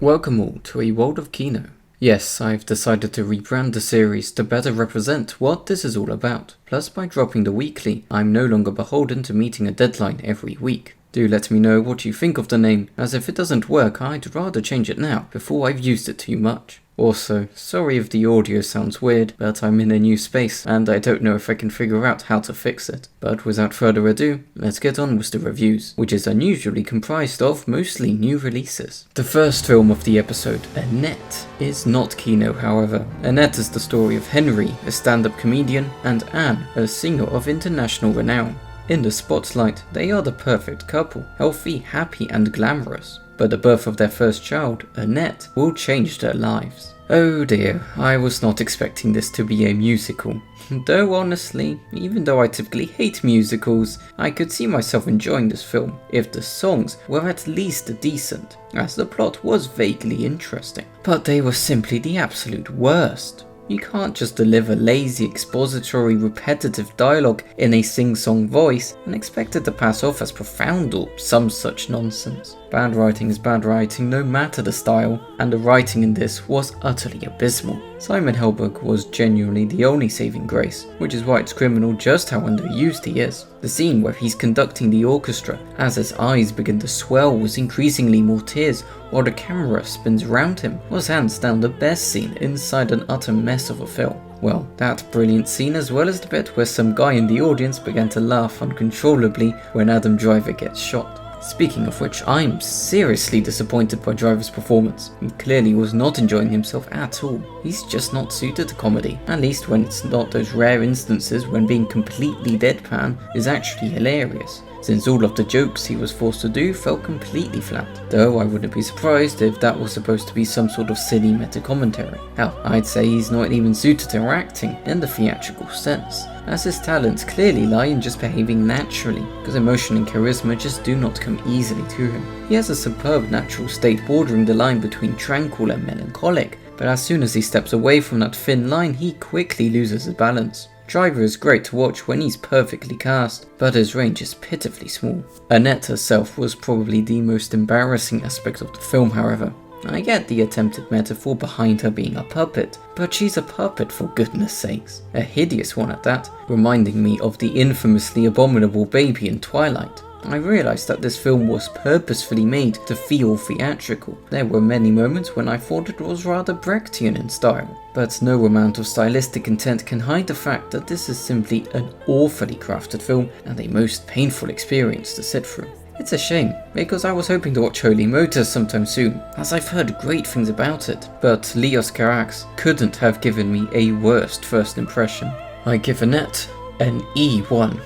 Welcome all to A World of Kino. Yes, I've decided to rebrand the series to better represent what this is all about. Plus, by dropping the weekly, I'm no longer beholden to meeting a deadline every week. Do let me know what you think of the name, as if it doesn't work, I'd rather change it now, before I've used it too much. Also, sorry if the audio sounds weird, but I'm in a new space, and I don't know if I can figure out how to fix it. But without further ado, let's get on with the reviews, which is unusually comprised of mostly new releases. The first film of the episode, Annette, is not Kino however. Annette is the story of Henry, a stand-up comedian, and Anne, a singer of international renown. In the spotlight, they are the perfect couple, healthy, happy and glamorous. But the birth of their first child, Annette, will change their lives. Oh dear, I was not expecting this to be a musical. Though honestly, even though I typically hate musicals, I could see myself enjoying this film if the songs were at least decent, as the plot was vaguely interesting. But they were simply the absolute worst. You can't just deliver lazy, expository, repetitive dialogue in a sing-song voice and expect it to pass off as profound or some such nonsense. Bad writing is bad writing no matter the style, and the writing in this was utterly abysmal. Simon Helberg was genuinely the only saving grace, which is why it's criminal just how underused he is. The scene where he's conducting the orchestra as his eyes begin to swell with increasingly more tears while the camera spins around him was hands down the best scene inside an utter mess of a film. Well, that brilliant scene as well as the bit where some guy in the audience began to laugh uncontrollably when Adam Driver gets shot. Speaking of which, I'm seriously disappointed by Driver's performance. He clearly was not enjoying himself at all. He's just not suited to comedy, at least when it's not those rare instances when being completely deadpan is actually hilarious, since all of the jokes he was forced to do felt completely flat, though I wouldn't be surprised if that was supposed to be some sort of silly meta-commentary. Hell, I'd say he's not even suited to acting in the theatrical sense, as his talents clearly lie in just behaving naturally, because emotion and charisma just do not come easily to him. He has a superb natural state bordering the line between tranquil and melancholic, but as soon as he steps away from that thin line, he quickly loses his balance. Driver is great to watch when he's perfectly cast, but his range is pitifully small. Annette herself was probably the most embarrassing aspect of the film however. I get the attempted metaphor behind her being a puppet, but she's a puppet for goodness sakes. A hideous one at that, reminding me of the infamously abominable baby in Twilight. I realised that this film was purposefully made to feel theatrical. There were many moments when I thought it was rather Brechtian in style, but no amount of stylistic intent can hide the fact that this is simply an awfully crafted film and a most painful experience to sit through. It's a shame, because I was hoping to watch Holy Motors sometime soon, as I've heard great things about it, but Leos Carax couldn't have given me a worst first impression. I give Annette an E1.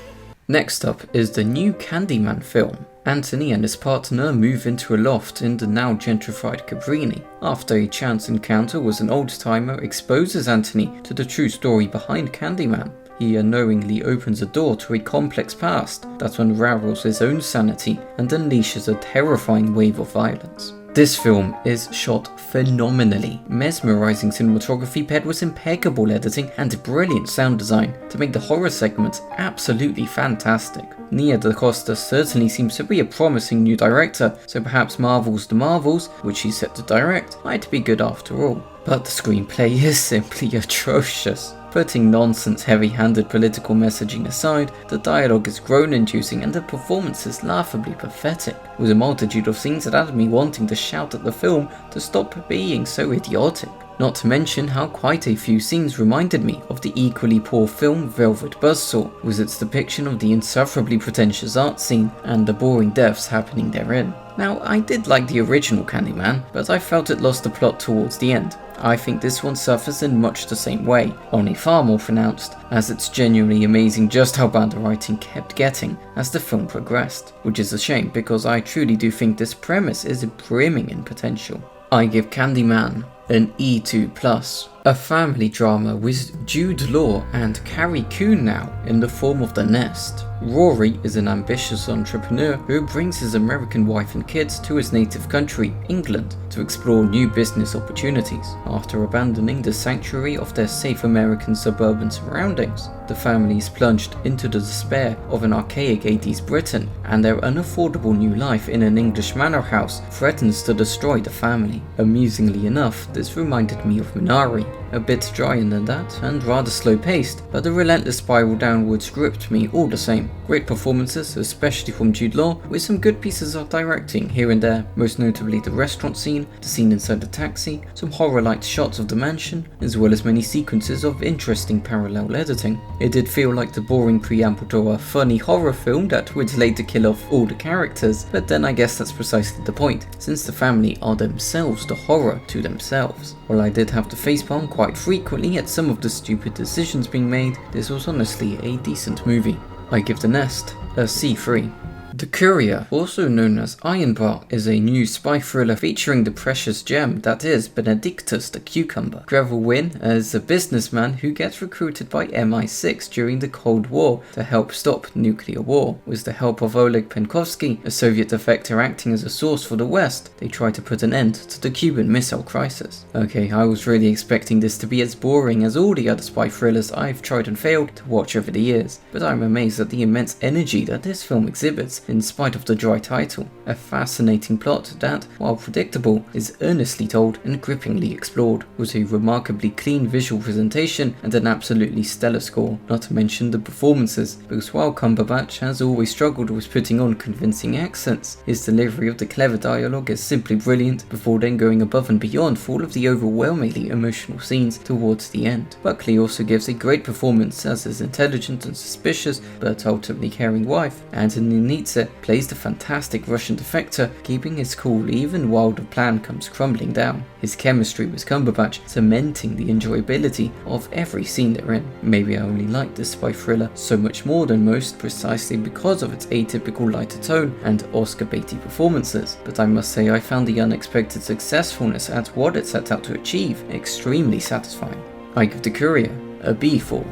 Next up is the new Candyman film. Anthony and his partner move into a loft in the now gentrified Cabrini, after a chance encounter with an old-timer exposes Anthony to the true story behind Candyman. He unknowingly opens a door to a complex past that unravels his own sanity and unleashes a terrifying wave of violence. This film is shot phenomenally, mesmerizing cinematography paired with impeccable editing and brilliant sound design to make the horror segments absolutely fantastic. Nia DaCosta certainly seems to be a promising new director, so perhaps Marvel's The Marvels, which she's set to direct, might be good after all. But the screenplay is simply atrocious. Putting nonsense heavy-handed political messaging aside, the dialogue is groan-inducing and the performance is laughably pathetic, with a multitude of scenes that had me wanting to shout at the film to stop being so idiotic. Not to mention how quite a few scenes reminded me of the equally poor film Velvet Buzzsaw, with its depiction of the insufferably pretentious art scene and the boring deaths happening therein. Now, I did like the original Candyman, but I felt it lost the plot towards the end. I think this one suffers in much the same way, only far more pronounced, as it's genuinely amazing just how bad the writing kept getting as the film progressed, which is a shame because I truly do think this premise is brimming in potential. I give Candyman an E2+. A family drama with Jude Law and Carrie Coon now in the form of The Nest. Rory is an ambitious entrepreneur who brings his American wife and kids to his native country, England, to explore new business opportunities. After abandoning the sanctuary of their safe American suburban surroundings, the family is plunged into the despair of an archaic 80s Britain, and their unaffordable new life in an English manor house threatens to destroy the family. Amusingly enough, this reminded me of Minari, a bit drier than that and rather slow paced, but the relentless spiral downwards gripped me all the same. Great performances, especially from Jude Law, with some good pieces of directing here and there, most notably the restaurant scene, the scene inside the taxi, some horror-like shots of the mansion, as well as many sequences of interesting parallel editing. It did feel like the boring preamble to a funny horror film that would later kill off all the characters, but then I guess that's precisely the point, since the family are themselves the horror to themselves. While I did have to facepalm quite frequently at some of the stupid decisions being made, this was honestly a decent movie. I give The Nest a C3. The Courier, also known as Iron Bar, is a new spy thriller featuring the precious gem that is Benedictus the Cucumber. Trevor Wynn is a businessman who gets recruited by MI6 during the Cold War to help stop nuclear war. With the help of Oleg Penkovsky, a Soviet defector acting as a source for the West, they try to put an end to the Cuban Missile Crisis. Okay, I was really expecting this to be as boring as all the other spy thrillers I've tried and failed to watch over the years, but I'm amazed at the immense energy that this film exhibits in spite of the dry title. A fascinating plot that, while predictable, is earnestly told and grippingly explored, with a remarkably clean visual presentation and an absolutely stellar score, not to mention the performances, because while Cumberbatch has always struggled with putting on convincing accents, his delivery of the clever dialogue is simply brilliant, before then going above and beyond for all of the overwhelmingly emotional scenes towards the end. Buckley also gives a great performance as his intelligent and suspicious, but ultimately caring wife. Anthony Nietzsche plays the fantastic Russian defector, keeping his cool even while the plan comes crumbling down. His chemistry with Cumberbatch cementing the enjoyability of every scene they're in. Maybe I only like this spy thriller so much more than most precisely because of its atypical lighter tone and Oscar baity performances, but I must say I found the unexpected successfulness at what it set out to achieve extremely satisfying. I give The Courier a B4.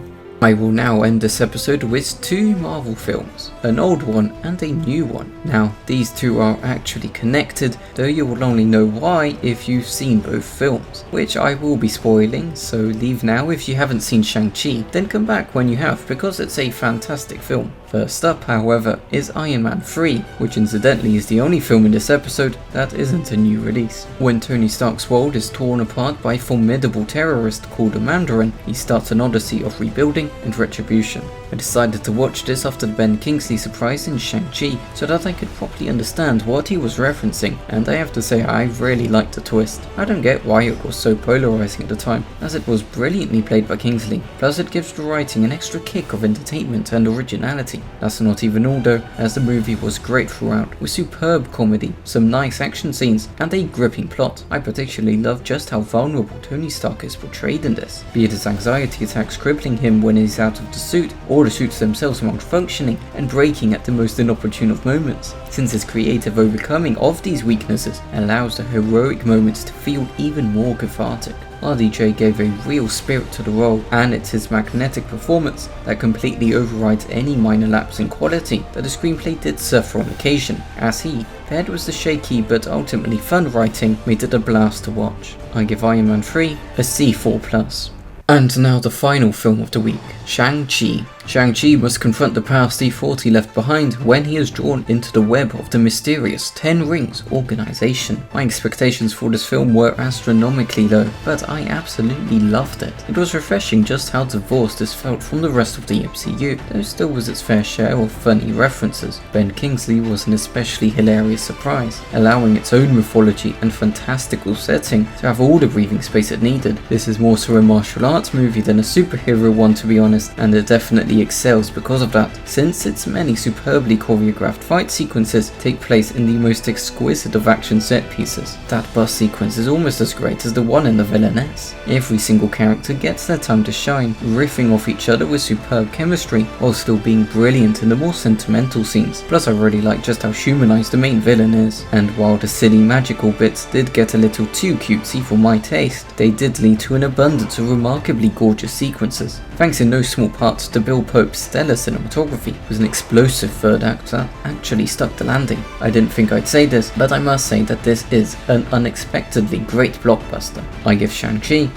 I will now end this episode with two Marvel films, an old one and a new one. Now, these two are actually connected, though you will only know why if you've seen both films, which I will be spoiling, so leave now if you haven't seen Shang Chi, then come back when you have, because it's a fantastic film. First up, however, is Iron Man 3, which incidentally is the only film in this episode that isn't a new release. When Tony Stark's world is torn apart by a formidable terrorist called a Mandarin, he starts an odyssey of rebuilding and retribution. I decided to watch this after the Ben Kingsley surprise in Shang Chi so that I could properly understand what he was referencing, and I have to say I really liked the twist. I don't get why it was so polarizing at the time, as it was brilliantly played by Kingsley, plus it gives the writing an extra kick of entertainment and originality. That's not even all though, as the movie was great throughout, with superb comedy, some nice action scenes, and a gripping plot. I particularly love just how vulnerable Tony Stark is portrayed in this, be it his anxiety attacks crippling him when he's out of the suit, or the suits themselves malfunctioning and breaking at the most inopportune of moments, since his creative overcoming of these weaknesses allows the heroic moments to feel even more cathartic. RDJ gave a real spirit to the role, and it's his magnetic performance that completely overrides any minor lapse in quality that the screenplay did suffer on occasion, as he, paired with the shaky but ultimately fun writing, made it a blast to watch. I give Iron Man 3 a C4+. And now the final film of the week, Shang Chi. Shang Chi must confront the past E40 left behind when he is drawn into the web of the mysterious Ten Rings organization. My expectations for this film were astronomically low, but I absolutely loved it. It was refreshing just how divorced this felt from the rest of the MCU, though still was its fair share of funny references. Ben Kingsley was an especially hilarious surprise, allowing its own mythology and fantastical setting to have all the breathing space it needed. This is more so a martial arts movie than a superhero one, to be honest, and it definitely movie excels because of that, since its many superbly choreographed fight sequences take place in the most exquisite of action set pieces. That bus sequence is almost as great as the one in The Villainess. Every single character gets their time to shine, riffing off each other with superb chemistry, while still being brilliant in the more sentimental scenes. Plus I really like just how humanized the main villain is, and while the silly magical bits did get a little too cutesy for my taste, they did lead to an abundance of remarkably gorgeous sequences. Thanks in no small part to Bill Pope's stellar cinematography, with an explosive third act that actually stuck the landing. I didn't think I'd say this, but I must say that this is an unexpectedly great blockbuster. I give Shang Chi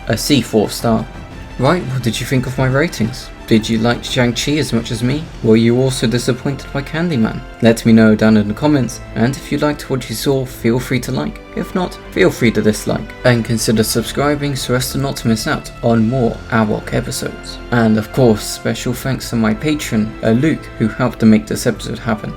a C4 star. Right, what did you think of my ratings? Did you like Shang Chi as much as me? Were you also disappointed by Candyman? Let me know down in the comments, and if you liked what you saw, feel free to like. If not, feel free to dislike, and consider subscribing so as to not miss out on more AWOK episodes. And of course, special thanks to my patron, Luke, who helped to make this episode happen.